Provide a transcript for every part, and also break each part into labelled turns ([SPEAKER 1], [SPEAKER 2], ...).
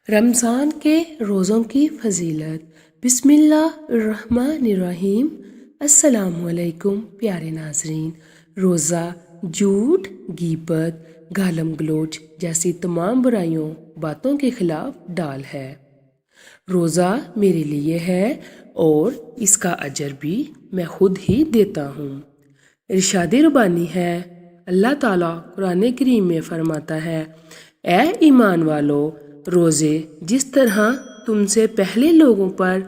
[SPEAKER 1] رمضان کے روزوں کی فضیلت۔ بسم اللہ الرحمن الرحیم۔ السلام علیکم پیارے ناظرین۔ روزہ جھوٹ، غیبت، گالم گلوچ جیسی تمام برائیوں باتوں کے خلاف ڈال ہے۔ روزہ میرے لیے ہے اور اس کا اجر بھی میں خود ہی دیتا ہوں۔ ارشاد ربانی ہے، اللہ تعالیٰ قرآن کریم میں فرماتا ہے، اے ایمان والو، روزے جس طرح تم سے پہلے لوگوں پر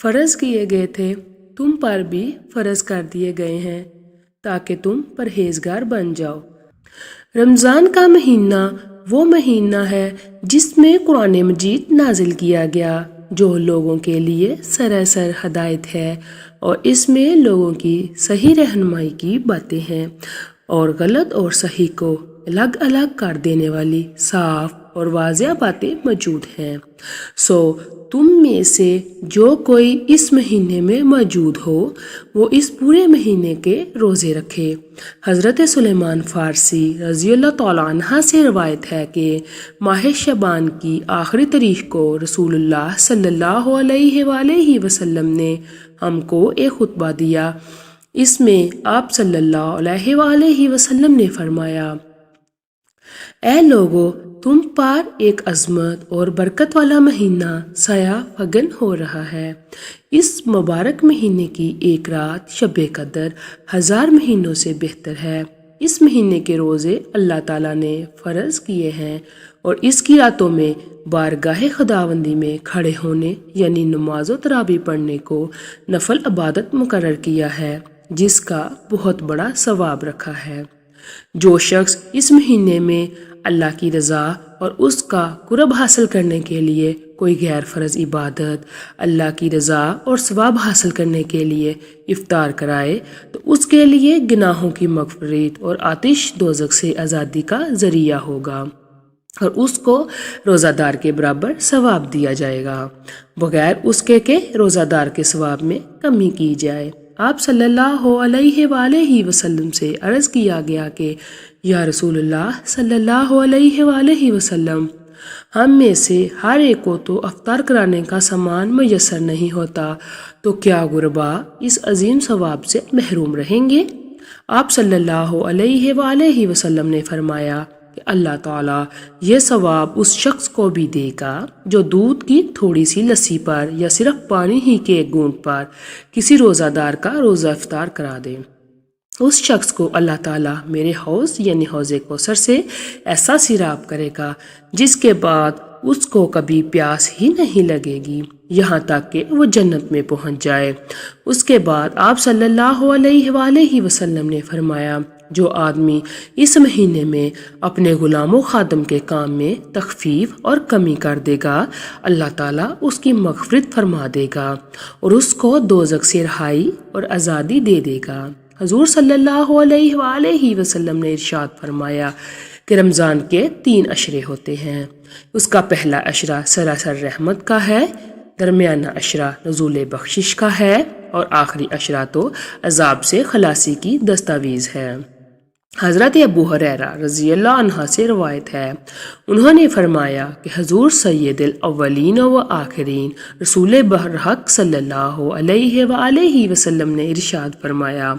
[SPEAKER 1] فرض کیے گئے تھے تم پر بھی فرض کر دیے گئے ہیں تاکہ تم پرہیزگار بن جاؤ۔ رمضان کا مہینہ وہ مہینہ ہے جس میں قرآن مجید نازل کیا گیا، جو لوگوں کے لیے سراسر ہدایت ہے، اور اس میں لوگوں کی صحیح رہنمائی کی باتیں ہیں اور غلط اور صحیح کو الگ الگ کر دینے والی صاف اور واضح باتیں موجود ہیں۔ تم میں سے جو کوئی اس مہینے میں موجود ہو وہ اس پورے مہینے کے روزے رکھے۔ حضرت سلیمان فارسی رضی اللہ تعالیٰ عنہ سے روایت ہے کہ ماہ شعبان کی آخری تاریخ کو رسول اللہ صلی اللہ علیہ وآلہ وسلم نے ہم کو ایک خطبہ دیا۔ اس میں آپ صلی اللہ علیہ وآلہ وسلم نے فرمایا، اے لوگو، تم پر ایک عظمت اور برکت والا مہینہ سایہ فگن ہو رہا ہے۔ اس مبارک مہینے کی ایک رات شب قدر 1000 مہینوں سے بہتر ہے۔ اس مہینے کے روزے اللہ تعالیٰ نے فرض کیے ہیں اور اس کی راتوں میں بارگاہ خداوندی میں کھڑے ہونے یعنی نماز و تراویح پڑھنے کو نفل عبادت مقرر کیا ہے، جس کا بہت بڑا ثواب رکھا ہے۔ جو شخص اس مہینے میں اللہ کی رضا اور اس کا قرب حاصل کرنے کے لیے کوئی غیر فرض عبادت، اللہ کی رضا اور ثواب حاصل کرنے کے لیے افطار کرائے تو اس کے لیے گناہوں کی مغفرت اور آتش دوزخ سے آزادی کا ذریعہ ہوگا، اور اس کو روزہ دار کے برابر ثواب دیا جائے گا، بغیر اس کے کہ روزہ دار کے ثواب میں کمی کی جائے۔ آپ صلی اللہ علیہ وآلہ وسلم سے عرض کیا گیا کہ یا رسول اللہ صلی اللہ علیہ وآلہ وسلم، ہم میں سے ہر ایک کو تو افطار کرانے کا سامان میسر نہیں ہوتا، تو کیا غربا اس عظیم ثواب سے محروم رہیں گے؟ آپ صلی اللہ علیہ وآلہ وسلم نے فرمایا کہ اللہ تعالیٰ یہ ثواب اس شخص کو بھی دے گا جو دودھ کی تھوڑی سی لسی پر یا صرف پانی ہی کے ایک گھونٹ پر کسی روزہ دار کا روزہ افطار کرا دے۔ اس شخص کو اللہ تعالیٰ میرے حوض یعنی حوض کوثر سے ایسا سیراب کرے گا جس کے بعد اس کو کبھی پیاس ہی نہیں لگے گی، یہاں تک کہ وہ جنت میں پہنچ جائے۔ اس کے بعد آپ صلی اللہ علیہ وآلہ وسلم نے فرمایا، جو آدمی اس مہینے میں اپنے غلام و خادم کے کام میں تخفیف اور کمی کر دے گا، اللہ تعالیٰ اس کی مغفرت فرما دے گا اور اس کو دوزخ سے رہائی اور آزادی دے دے گا۔ حضور صلی اللہ علیہ وآلہ وسلم نے ارشاد فرمایا کہ رمضان کے 3 عشرے ہوتے ہیں۔ اس کا پہلا عشرہ سراسر رحمت کا ہے، درمیانہ عشرہ نزول بخشش کا ہے، اور آخری عشرہ تو عذاب سے خلاصی کی دستاویز ہے۔ حضرت ابو ہریرہ رضی اللہ عنہ سے روایت ہے، انہوں نے فرمایا کہ حضور سید الاولین و آخرین رسول برحق صلی اللہ علیہ وآلہ وسلم نے ارشاد فرمایا،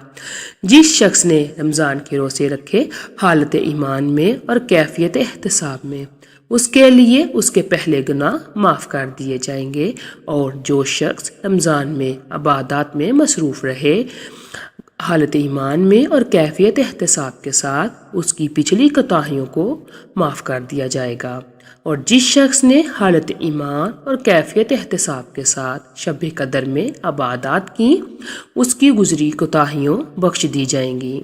[SPEAKER 1] جس شخص نے رمضان کے روزے رکھے حالت ایمان میں اور کیفیت احتساب میں، اس کے لیے اس کے پہلے گناہ معاف کر دیے جائیں گے، اور جو شخص رمضان میں عبادات میں مصروف رہے حالت ایمان میں اور کیفیت احتساب کے ساتھ، اس کی پچھلی کوتاہیوں کو معاف کر دیا جائے گا، اور جس شخص نے حالت ایمان اور کیفیت احتساب کے ساتھ شب قدر میں عبادات کی، اس کی گزری کوتاہیوں بخش دی جائیں گی۔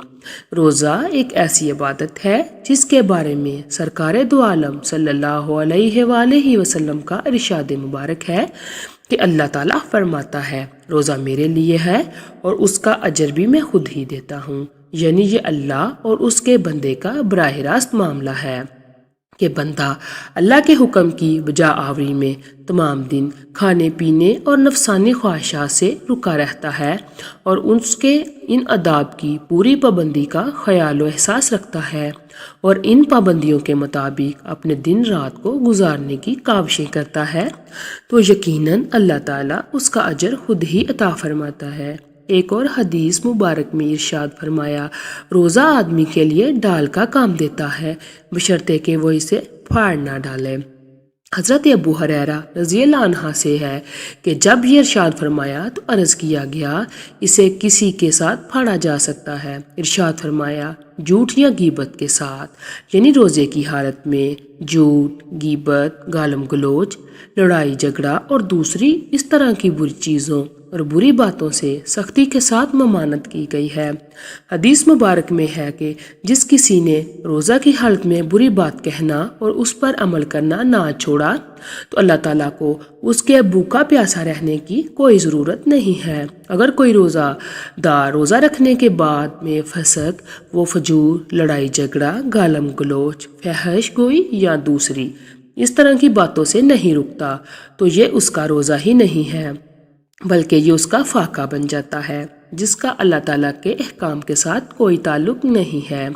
[SPEAKER 1] روزہ ایک ایسی عبادت ہے جس کے بارے میں سرکار دو عالم صلی اللہ علیہ وآلہ وسلم کا ارشاد مبارک ہے کہ اللہ تعالیٰ فرماتا ہے، روزہ میرے لیے ہے اور اس کا اجر بھی میں خود ہی دیتا ہوں، یعنی یہ اللہ اور اس کے بندے کا براہ راست معاملہ ہے کہ بندہ اللہ کے حکم کی بجا آوری میں تمام دن کھانے پینے اور نفسانی خواہشات سے رکا رہتا ہے اور اس کے ان آداب کی پوری پابندی کا خیال و احساس رکھتا ہے اور ان پابندیوں کے مطابق اپنے دن رات کو گزارنے کی کاوشیں کرتا ہے تو یقیناً اللہ تعالیٰ اس کا اجر خود ہی عطا فرماتا ہے۔ ایک اور حدیث مبارک میں ارشاد فرمایا، روزہ آدمی کے لیے ڈال کا کام دیتا ہے بشرطے کہ وہ اسے پھاڑ نہ ڈالے۔ حضرت ابو ہریرہ رضی اللہ عنہ سے ہے کہ جب یہ ارشاد فرمایا تو عرض کیا گیا، اسے کسی کے ساتھ پھاڑا جا سکتا ہے؟ ارشاد فرمایا، جھوٹ یا غیبت کے ساتھ، یعنی روزے کی حالت میں جھوٹ، غیبت، گالم گلوچ، لڑائی جھگڑا اور دوسری اس طرح کی بری چیزوں اور بری باتوں سے سختی کے ساتھ ممانعت کی گئی ہے۔ حدیث مبارک میں ہے کہ جس کسی نے روزہ کی حالت میں بری بات کہنا اور اس پر عمل کرنا نہ چھوڑا تو اللہ تعالیٰ کو اس کے بھوکا پیاسا رہنے کی کوئی ضرورت نہیں ہے۔ اگر کوئی روزہ دار روزہ رکھنے کے بعد میں فسق و فجور، لڑائی جھگڑا، گالم گلوچ، فحش گوئی یا دوسری اس طرح کی باتوں سے نہیں رکتا تو یہ اس کا روزہ ہی نہیں ہے بلکہ یہ اس کا فاقہ بن جاتا ہے جس کا اللہ تعالیٰ کے احکام کے ساتھ کوئی تعلق نہیں ہے۔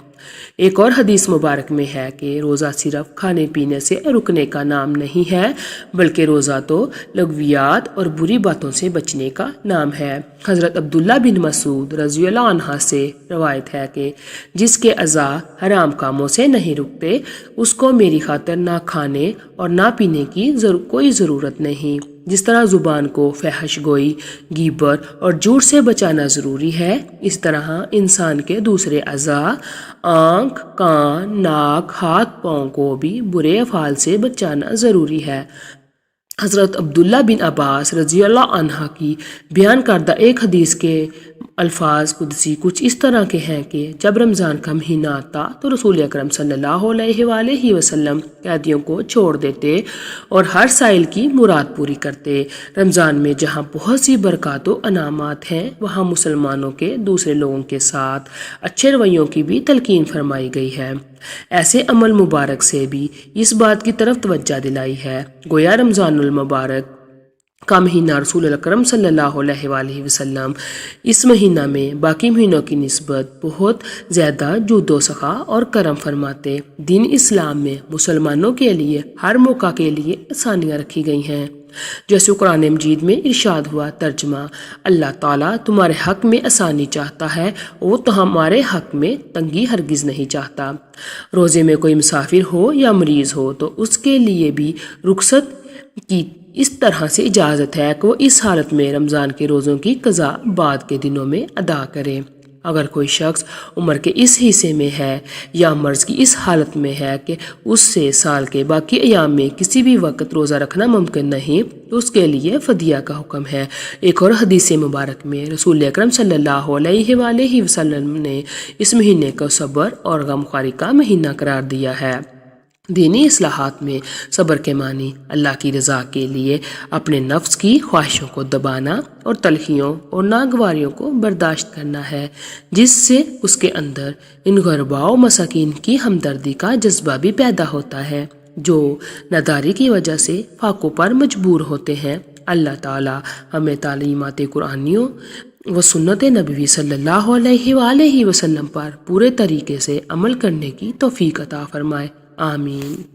[SPEAKER 1] ایک اور حدیث مبارک میں ہے کہ روزہ صرف کھانے پینے سے رکنے کا نام نہیں ہے بلکہ روزہ تو لغویات اور بری باتوں سے بچنے کا نام ہے۔ حضرت عبداللہ بن مسعود رضی اللہ عنہ سے روایت ہے کہ جس کے اعضاء حرام کاموں سے نہیں رکتے اس کو میری خاطر نہ کھانے اور نہ پینے کی کوئی ضرورت نہیں۔ جس طرح زبان کو فحش گوئی، غیبت اور جھوٹ سے بچانا ضروری ہے، اس طرح انسان کے دوسرے اعضاء آنکھ، کان، ناک، ہاتھ، پاؤں کو بھی برے افعال سے بچانا ضروری ہے۔ حضرت عبداللہ بن عباس رضی اللہ عنہ کی بیان کردہ ایک حدیث کے الفاظ قدسی کچھ اس طرح کے ہیں کہ جب رمضان کا مہینہ آتا تو رسول اکرم صلی اللہ علیہ وآلہ وسلم قیدیوں کو چھوڑ دیتے اور ہر سائل کی مراد پوری کرتے۔ رمضان میں جہاں بہت سی برکات و انعامات ہیں وہاں مسلمانوں کے دوسرے لوگوں کے ساتھ اچھے رویوں کی بھی تلقین فرمائی گئی ہے۔ ایسے عمل مبارک سے بھی اس بات کی طرف توجہ دلائی ہے۔ گویا رمضان المبارک کا مہینہ رسول اکرم صلی اللہ علیہ وآلہ وسلم اس مہینہ میں باقی مہینوں کی نسبت بہت زیادہ جود و سخا اور کرم فرماتے۔ دین اسلام میں مسلمانوں کے لیے ہر موقع کے لیے آسانیاں رکھی گئی ہیں، جیسے قرآن مجید میں ارشاد ہوا، ترجمہ، اللہ تعالیٰ تمہارے حق میں آسانی چاہتا ہے، وہ تو ہمارے حق میں تنگی ہرگز نہیں چاہتا۔ روزے میں کوئی مسافر ہو یا مریض ہو تو اس کے لیے بھی رخصت کی اس طرح سے اجازت ہے کہ وہ اس حالت میں رمضان کے روزوں کی قضا بعد کے دنوں میں ادا کرے۔ اگر کوئی شخص عمر کے اس حصے میں ہے یا مرض کی اس حالت میں ہے کہ اس سے سال کے باقی ایام میں کسی بھی وقت روزہ رکھنا ممکن نہیں تو اس کے لیے فدیہ کا حکم ہے۔ ایک اور حدیث مبارک میں رسول اکرم صلی اللہ علیہ وآلہ وسلم نے اس مہینے کو صبر اور غمخواری کا مہینہ قرار دیا ہے۔ دینی اصلاحات میں صبر کے معنی اللہ کی رضا کے لیے اپنے نفس کی خواہشوں کو دبانا اور تلخیوں اور ناگواریوں کو برداشت کرنا ہے، جس سے اس کے اندر ان غرباء و مساکین کی ہمدردی کا جذبہ بھی پیدا ہوتا ہے جو ناداری کی وجہ سے فاقوں پر مجبور ہوتے ہیں۔ اللہ تعالی ہمیں تعلیمات قرآنیوں و سنت نبوی صلی اللہ علیہ وآلہ وسلم پر پورے طریقے سے عمل کرنے کی توفیق عطا فرمائے، آمین۔